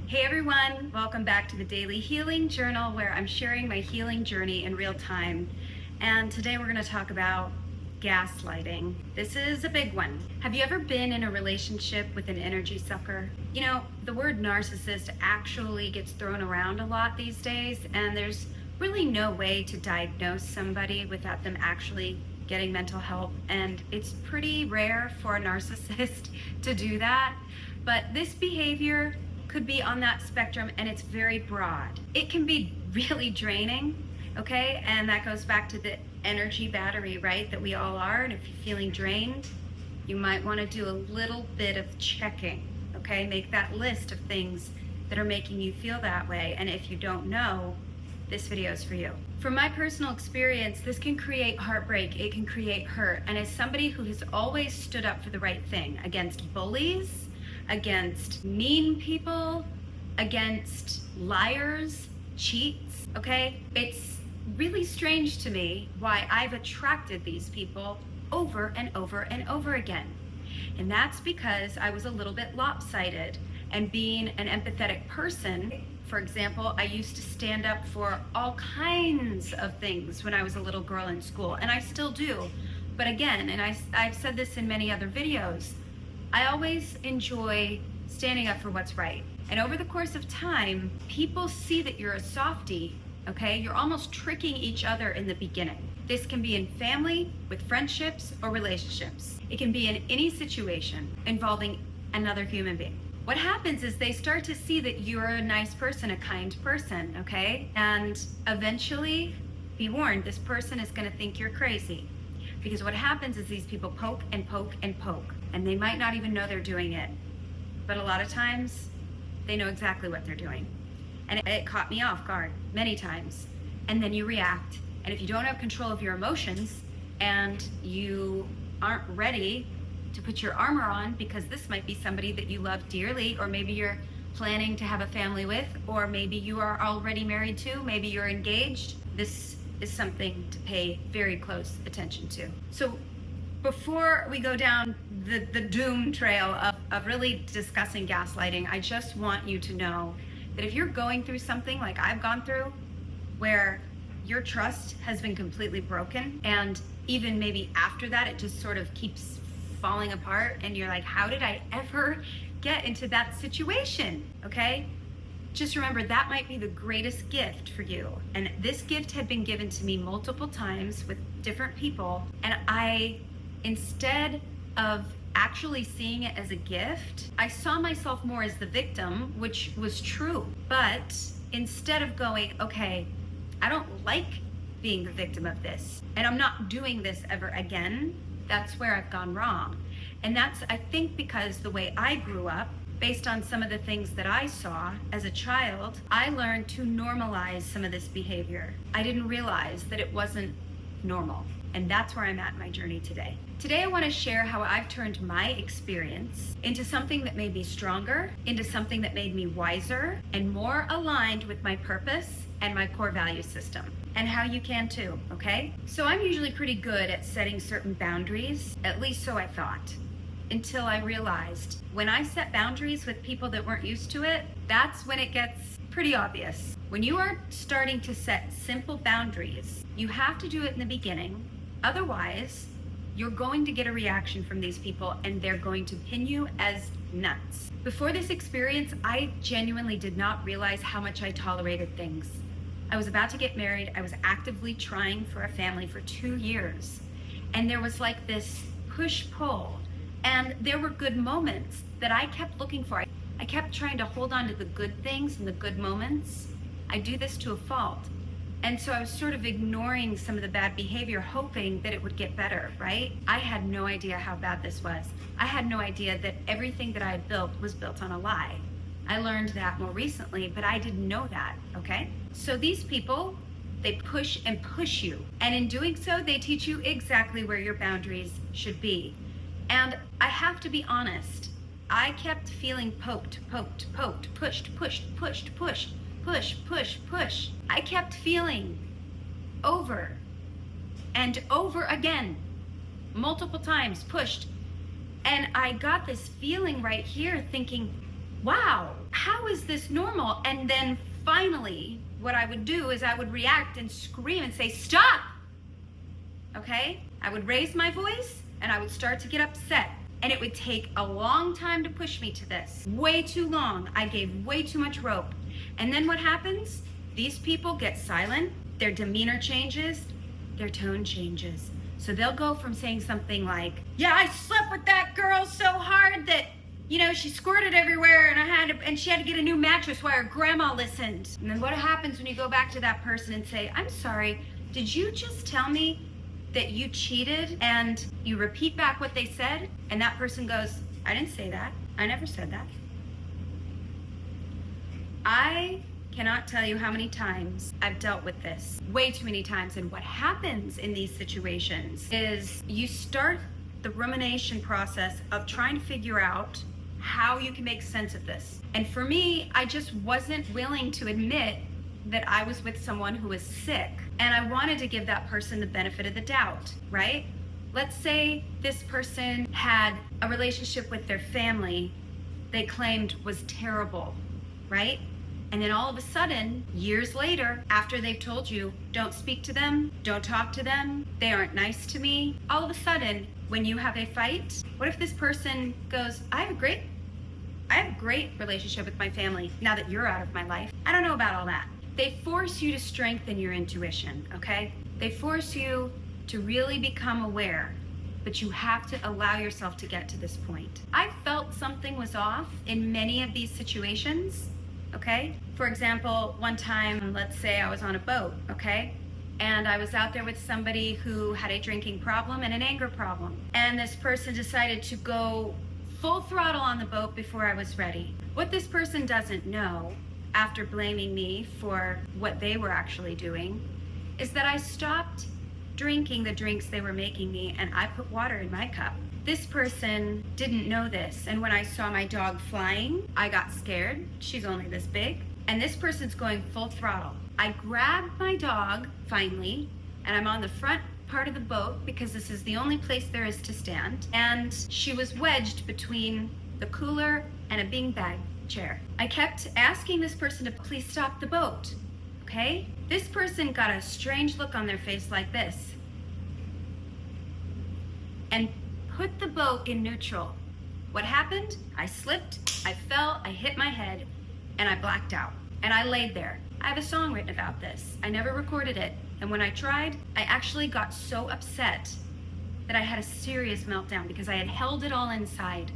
Hey everyone, welcome back to the Daily Healing Journal where I'm sharing my healing journey in real time. And today we're going to talk about gaslighting. This is a big one. Have you ever been in a relationship with an energy sucker? You know, the word narcissist actually gets thrown around a lot these days, and there's really no way to diagnose somebody without them actually getting mental help. And it's pretty rare for a narcissist to do that. But this behavior could be on that spectrum, and it's very broad. It can be really draining, okay? And that goes back to the energy battery, right? That we all are. And if you're feeling drained, you might want to do a little bit of checking, okay? Make that list of things that are making you feel that way. And if you don't know, this video is for you. From my personal experience, this can create heartbreak. It can create hurt. And as somebody who has always stood up for the right thing against bullies, against mean people, against liars, cheats, okay? It's really strange to me why I've attracted these people over and over and over again. And that's because I was a little bit lopsided. And being an empathetic person, for example, I used to stand up for all kinds of things when I was a little girl in school, and I still do. But again, and I've said this in many other videos, I always enjoy standing up for what's right. And over the course of time, people see that you're a softie, okay? You're almost tricking each other in the beginning. This can be in family, with friendships, or relationships. It can be in any situation involving another human being. What happens is they start to see that you're a nice person, a kind person, okay? And eventually, be warned, this person is gonna think you're crazy. Because what happens is these people poke and poke and poke, and they might not even know they're doing it. But a lot of times, they know exactly what they're doing. And it caught me off guard many times. And then you react. And if you don't have control of your emotions, and you aren't ready to put your armor on, because this might be somebody that you love dearly, or maybe you're planning to have a family with, or maybe you are already married to, maybe you're engaged, this is something to pay very close attention to. So before we go down the doom trail of really discussing gaslighting, I just want you to know that if you're going through something like I've gone through, where your trust has been completely broken, and even maybe after that it just sort of keeps falling apart, and you're like, how did I ever get into that situation, okay? Just remember, that might be the greatest gift for you. And this gift had been given to me multiple times with different people. And I, instead of actually seeing it as a gift, I saw myself more as the victim, which was true. But instead of going, okay, I don't like being the victim of this, and I'm not doing this ever again, that's where I've gone wrong. And that's, I think, because the way I grew up, based on some of the things that I saw as a child, I learned to normalize some of this behavior. I didn't realize that it wasn't normal. And that's where I'm at in my journey today. Today I want to share how I've turned my experience into something that made me stronger, into something that made me wiser, and more aligned with my purpose and my core value system. And how you can too, okay? So I'm usually pretty good at setting certain boundaries, at least so I thought, until I realized when I set boundaries with people that weren't used to it, that's when it gets pretty obvious. When you are starting to set simple boundaries, you have to do it in the beginning. Otherwise, you're going to get a reaction from these people, and they're going to pin you as nuts. Before this experience, I genuinely did not realize how much I tolerated things. I was about to get married. I was actively trying for a family for 2 years. And there was like this push-pull. And there were good moments that I kept looking for. I kept trying to hold on to the good things and the good moments. I do this to a fault. And so I was sort of ignoring some of the bad behavior, hoping that it would get better, right? I had no idea how bad this was. I had no idea that everything that I had built was built on a lie. I learned that more recently, but I didn't know that, okay? So these people, they push and push you. And in doing so, they teach you exactly where your boundaries should be. And I have to be honest, I kept feeling poked, pushed, push. I kept feeling over and over again, multiple times pushed. And I got this feeling right here thinking, wow, how is this normal? And then finally, what I would do is I would react and scream and say, stop, okay? I would raise my voice and I would start to get upset. And it would take a long time to push me to this. Way too long. I gave way too much rope. And then what happens? These people get silent, their demeanor changes, their tone changes. So they'll go from saying something like, yeah, I slept with that girl so hard that, she squirted everywhere and she had to get a new mattress while her grandma listened. And then what happens when you go back to that person and say, I'm sorry, did you just tell me that you cheated? And you repeat back what they said, and that person goes, I didn't say that. I never said that. I cannot tell you how many times I've dealt with this. Way too many times. And what happens in these situations is you start the rumination process of trying to figure out how you can make sense of this. And for me, I just wasn't willing to admit that I was with someone who was sick, and I wanted to give that person the benefit of the doubt, right? Let's say this person had a relationship with their family they claimed was terrible, right? And then all of a sudden, years later, after they've told you, don't speak to them, don't talk to them, they aren't nice to me, all of a sudden, when you have a fight, what if this person goes, I have a great relationship with my family now that you're out of my life. I don't know about all that. They force you to strengthen your intuition, okay? They force you to really become aware, but you have to allow yourself to get to this point. I felt something was off in many of these situations, okay? For example, one time, let's say I was on a boat, okay? And I was out there with somebody who had a drinking problem and an anger problem. And this person decided to go full throttle on the boat before I was ready. What this person doesn't know, after blaming me for what they were actually doing, is that I stopped drinking the drinks they were making me and I put water in my cup. This person didn't know this, and when I saw my dog flying, I got scared. She's only this big, and this person's going full throttle. I grabbed my dog, finally, and I'm on the front part of the boat because this is the only place there is to stand, and she was wedged between the cooler and a beanbag chair. I kept asking this person to please stop the boat, okay? This person got a strange look on their face like this and put the boat in neutral. What happened? I slipped, I fell, I hit my head, and I blacked out. And I laid there. I have a song written about this. I never recorded it. And when I tried, I actually got so upset that I had a serious meltdown because I had held it all inside.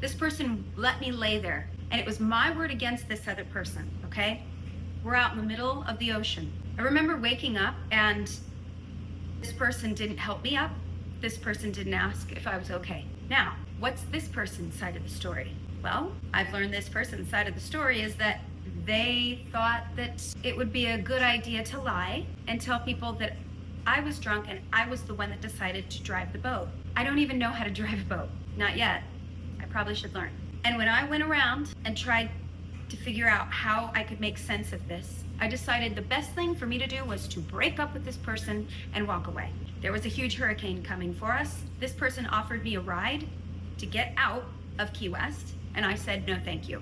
This person let me lay there, and it was my word against this other person, okay? We're out in the middle of the ocean. I remember waking up and this person didn't help me up. This person didn't ask if I was okay. Now, what's this person's side of the story? Well, I've learned this person's side of the story is that they thought that it would be a good idea to lie and tell people that I was drunk and I was the one that decided to drive the boat. I don't even know how to drive a boat. Not yet. I probably should learn. And when I went around and tried to figure out how I could make sense of this, I decided the best thing for me to do was to break up with this person and walk away. There was a huge hurricane coming for us. This person offered me a ride to get out of Key West, and I said no thank you.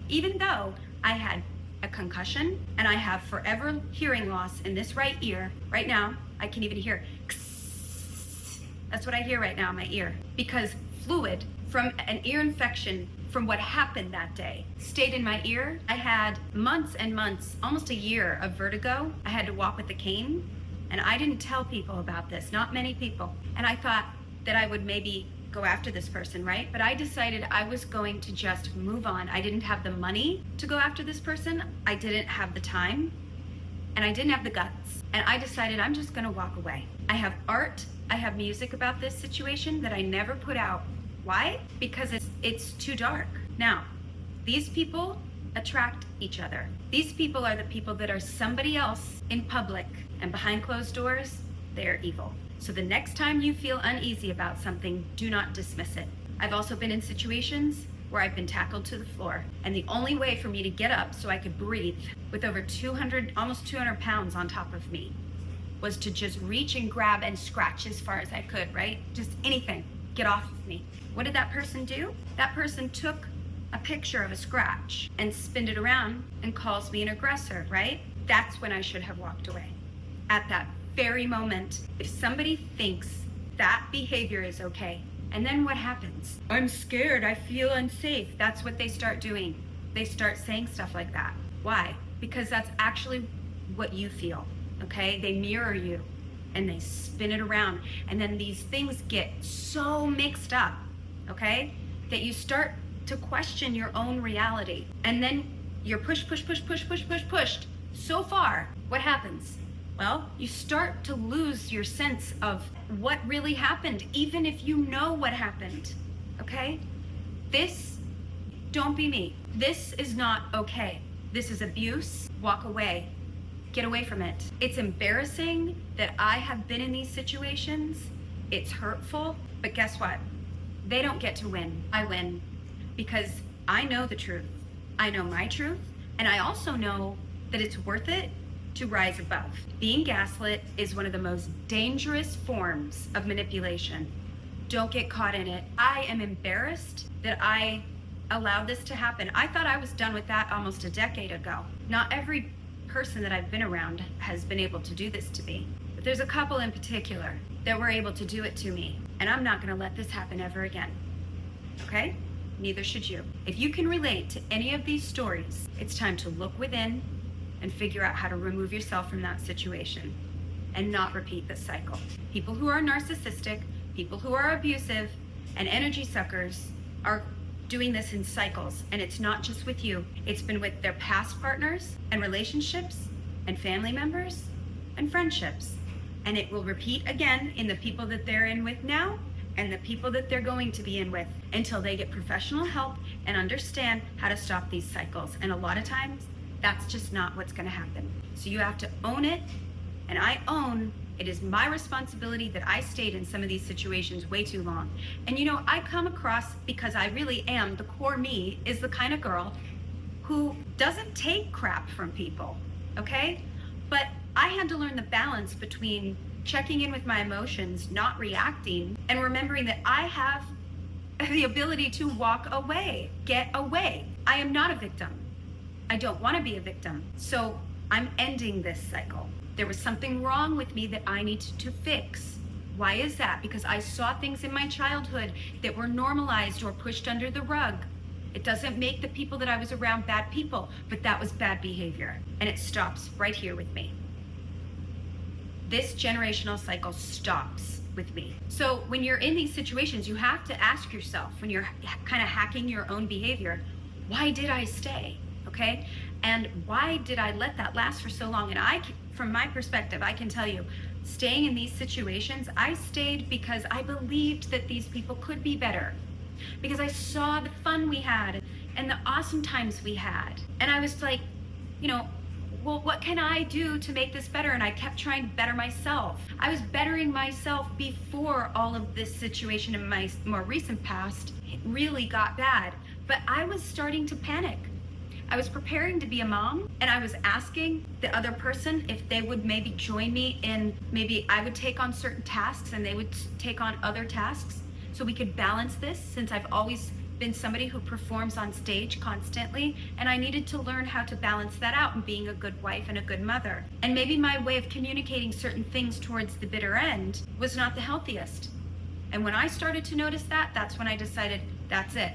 Even though I had a concussion and I have forever hearing loss in this right ear. Right now, I can even hear that's what I hear right now in my ear, because fluid from an ear infection from what happened that day stayed in my ear. I had months and months, almost a year of vertigo. I had to walk with a cane, and I didn't tell people about this, not many people. And I thought that I would maybe go after this person, right? But I decided I was going to just move on. I didn't have the money to go after this person. I didn't have the time, and I didn't have the guts. And I decided I'm just gonna walk away. I have art, I have music about this situation that I never put out. Why? Because it's too dark. Now, these people attract each other. These people are the people that are somebody else in public, and behind closed doors, they're evil. So the next time you feel uneasy about something, do not dismiss it. I've also been in situations where I've been tackled to the floor, and the only way for me to get up so I could breathe with over 200, almost 200 pounds on top of me was to just reach and grab and scratch as far as I could, right? Just anything, get off of me. What did that person do? That person took a picture of a scratch and spins it around and calls me an aggressor, right? That's when I should have walked away. At that very moment, if somebody thinks that behavior is okay, and then what happens? I'm scared, I feel unsafe. That's what they start doing. They start saying stuff like that. Why? Because that's actually what you feel, okay? They mirror you and they spin it around. And then these things get so mixed up, okay, that you start to question your own reality. And then you're pushed so far. What happens? Well, you start to lose your sense of what really happened, even if you know what happened, okay? Don't be me. This is not okay. This is abuse. Walk away. Get away from it. It's embarrassing that I have been in these situations. It's hurtful, but guess what? They don't get to win. I win because I know the truth. I know my truth, and I also know that it's worth it to rise above. Being gaslit is one of the most dangerous forms of manipulation. Don't get caught in it. I am embarrassed that I allowed this to happen. I thought I was done with that almost a decade ago. Not every person that I've been around has been able to do this to me, but there's a couple in particular that were able to do it to me, and I'm not gonna let this happen ever again, okay? Neither should you. If you can relate to any of these stories, it's time to look within and figure out how to remove yourself from that situation and not repeat this cycle. People who are narcissistic, people who are abusive, and energy suckers are doing this in cycles, and it's not just with you. It's been with their past partners and relationships and family members and friendships, and it will repeat again in the people that they're in with now and the people that they're going to be in with until they get professional help and understand how to stop these cycles. And a lot of times that's just not what's going to happen. So you have to own it, and I own it is my responsibility that I stayed in some of these situations way too long. And you know, I come across, because I really am, the core me is the kind of girl who doesn't take crap from people, okay? But I had to learn the balance between checking in with my emotions, not reacting, and remembering that I have the ability to walk away, get away. I am not a victim. I don't want to be a victim. So I'm ending this cycle. There was something wrong with me that I needed to fix. Why is that? Because I saw things in my childhood that were normalized or pushed under the rug. It doesn't make the people that I was around bad people, but that was bad behavior. And it stops right here with me. This generational cycle stops with me. So when you're in these situations, you have to ask yourself, when you're kind of hacking your own behavior, why did I stay? Okay? And why did I let that last for so long? And from my perspective, I can tell you, staying in these situations, I stayed because I believed that these people could be better. Because I saw the fun we had and the awesome times we had. And I was like, you know, well, what can I do to make this better? And I kept trying to better myself. I was bettering myself before all of this situation in my more recent past really got bad. But I was starting to panic. I was preparing to be a mom, and I was asking the other person if they would maybe join me in, maybe I would take on certain tasks and they would take on other tasks so we could balance this, since I've always been somebody who performs on stage constantly, and I needed to learn how to balance that out and being a good wife and a good mother. And maybe my way of communicating certain things towards the bitter end was not the healthiest. And when I started to notice that, that's when I decided, that's it.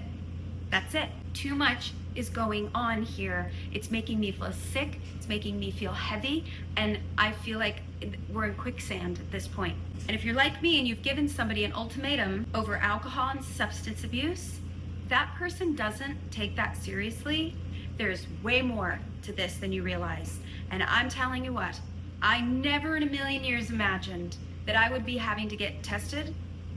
That's it. Too much is going on here. It's making me feel sick. It's making me feel heavy. And I feel like we're in quicksand at this point. And if you're like me and you've given somebody an ultimatum over alcohol and substance abuse, that person doesn't take that seriously. There's way more to this than you realize. And I'm telling you what, I never in a million years imagined that I would be having to get tested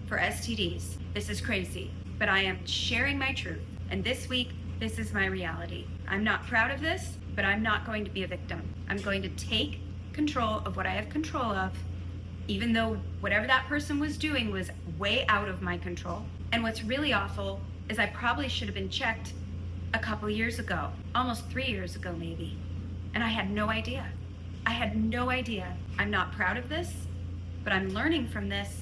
for STDs. This is crazy, but I am sharing my truth. And this week, this is my reality. I'm not proud of this, but I'm not going to be a victim. I'm going to take control of what I have control of, even though whatever that person was doing was way out of my control. And what's really awful is I probably should have been checked a couple years ago, almost 3 years ago maybe. And I had no idea. I had no idea. I'm not proud of this, but I'm learning from this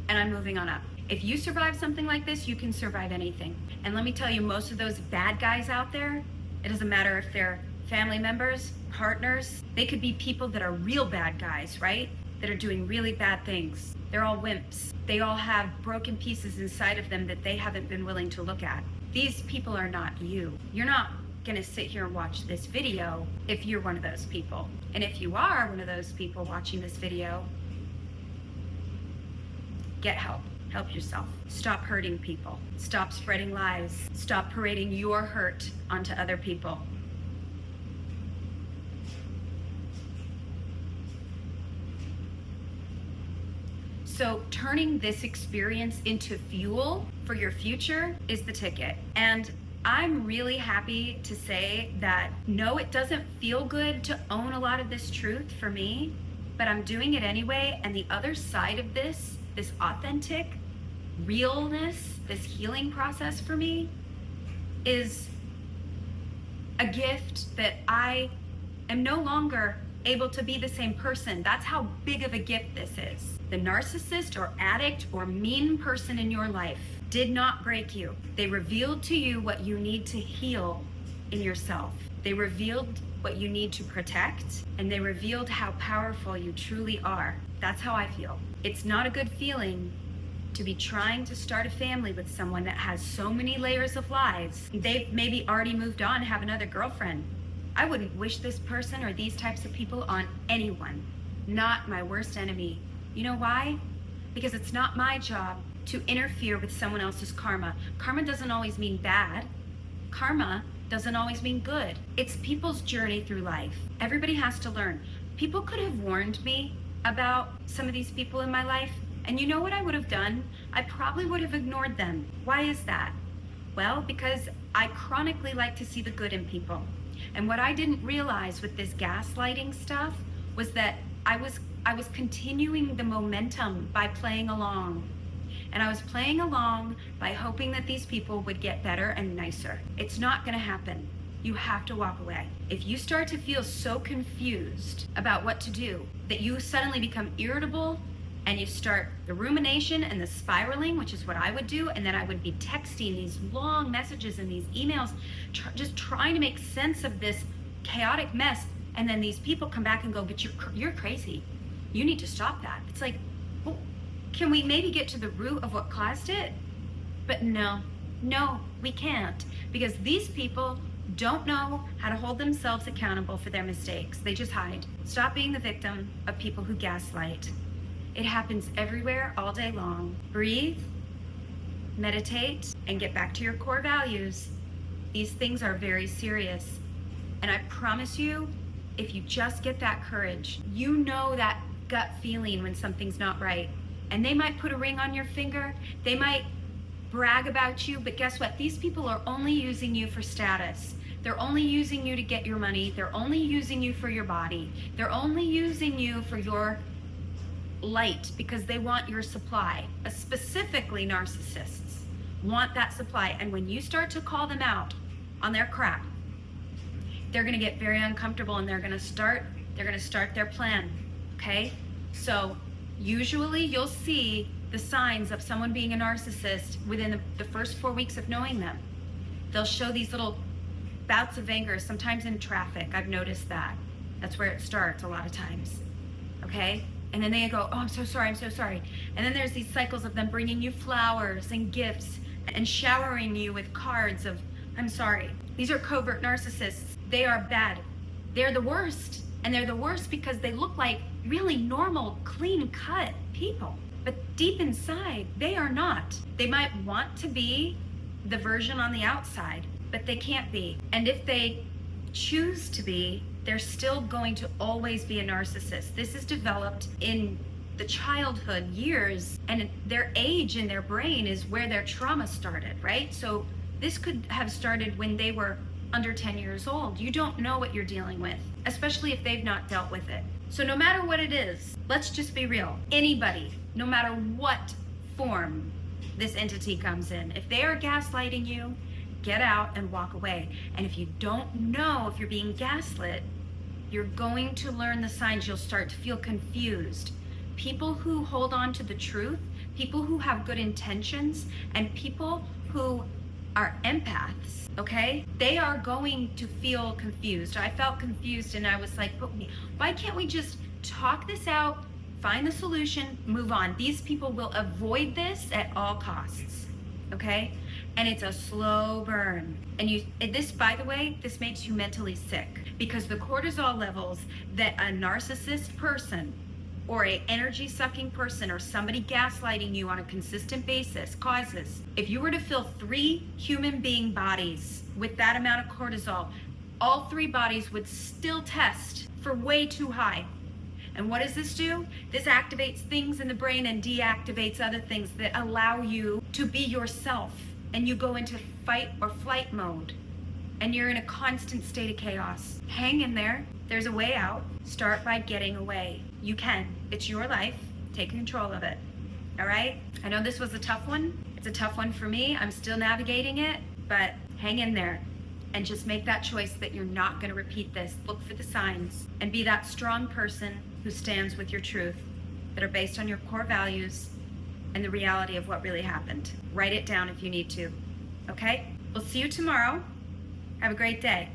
and I'm moving on up. If you survive something like this, you can survive anything. And let me tell you, most of those bad guys out there, it doesn't matter if they're family members, partners, they could be people that are real bad guys, right? That are doing really bad things. They're all wimps. They all have broken pieces inside of them that they haven't been willing to look at. These people are not you. You're not gonna sit here and watch this video if you're one of those people. And if you are one of those people watching this video, get help. Help yourself. Stop hurting people. Stop spreading lies. Stop parading your hurt onto other people. So turning this experience into fuel for your future is the ticket. And I'm really happy to say that no, it doesn't feel good to own a lot of this truth for me, but I'm doing it anyway. And the other side of this authentic realness, this healing process for me is a gift that I am no longer able to be the same person. That's how big of a gift this is. The narcissist or addict or mean person in your life did not break you. They revealed to you what you need to heal in yourself. They revealed what you need to protect, and they revealed how powerful you truly are. That's how I feel. It's not a good feeling to be trying to start a family with someone that has so many layers of lies. They've maybe already moved on, have another girlfriend. I wouldn't wish this person or these types of people on anyone, not my worst enemy. You know why? Because it's not my job to interfere with someone else's karma. Karma doesn't always mean bad. Karma doesn't always mean good. It's people's journey through life. Everybody has to learn. People could have warned me about some of these people in my life, and you know what I would have done? I probably would have ignored them. Why is that? Well, because I chronically like to see the good in people. And what I didn't realize with this gaslighting stuff was that I was continuing the momentum by playing along. And I was playing along by hoping that these people would get better and nicer. It's not gonna happen. You have to walk away. If you start to feel so confused about what to do that you suddenly become irritable and you start the rumination and the spiraling, which is what I would do, and then I would be texting these long messages and these emails, just trying to make sense of this chaotic mess, and then these people come back and go, but you're crazy. You need to stop that. It's like, well, can we maybe get to the root of what caused it? But no, we can't, because these people don't know how to hold themselves accountable for their mistakes. They just hide. Stop being the victim of people who gaslight. It happens everywhere, all day long. Breathe, meditate, and get back to your core values. These things are very serious. And I promise you, if you just get that courage, you know that gut feeling when something's not right. And they might put a ring on your finger, they might brag about you, but guess what? These people are only using you for status. They're only using you to get your money. They're only using you for your body. They're only using you for your light because they want your supply. Specifically, narcissists want that supply. And when you start to call them out on their crap, they're gonna get very uncomfortable and they're gonna start their plan, okay? So usually you'll see the signs of someone being a narcissist within the first 4 weeks of knowing them. They'll show these little bouts of anger, sometimes in traffic. I've noticed that. That's where it starts a lot of times, okay? And then they go, oh, I'm so sorry. And then there's these cycles of them bringing you flowers and gifts and showering you with cards of, I'm sorry. These are covert narcissists. They are bad. They're the worst. And they're the worst because they look like really normal, clean-cut people. But deep inside, they are not. They might want to be the version on the outside, but they can't be. And if they choose to be, they're still going to always be a narcissist. This is developed in the childhood years, and their age in their brain is where their trauma started, right? So this could have started when they were under 10 years old. You don't know what you're dealing with, especially if they've not dealt with it. So no matter what it is, let's just be real. Anybody, no matter what form this entity comes in, if they are gaslighting you, get out and walk away. And if you don't know if you're being gaslit, you're going to learn the signs. You'll start to feel confused. People who hold on to the truth, people who have good intentions, and people who are empaths, okay? They are going to feel confused. I felt confused and I was like, but why can't we just talk this out, find the solution, move on? These people will avoid this at all costs, okay? And it's a slow burn. And this, by the way, this makes you mentally sick, because the cortisol levels that a narcissist person or an energy sucking person or somebody gaslighting you on a consistent basis causes, if you were to fill 3 human being bodies with that amount of cortisol, all 3 bodies would still test for way too high. And what does this do? This activates things in the brain and deactivates other things that allow you to be yourself. And you go into fight or flight mode. And you're in a constant state of chaos. Hang in there. There's a way out. Start by getting away. You can. It's your life. Take control of it. All right? I know this was a tough one. It's a tough one for me. I'm still navigating it. But hang in there. And just make that choice that you're not going to repeat this. Look for the signs. And be that strong person who stands with your truth, that are based on your core values and the reality of what really happened. Write it down if you need to. Okay? We'll see you tomorrow. Have a great day.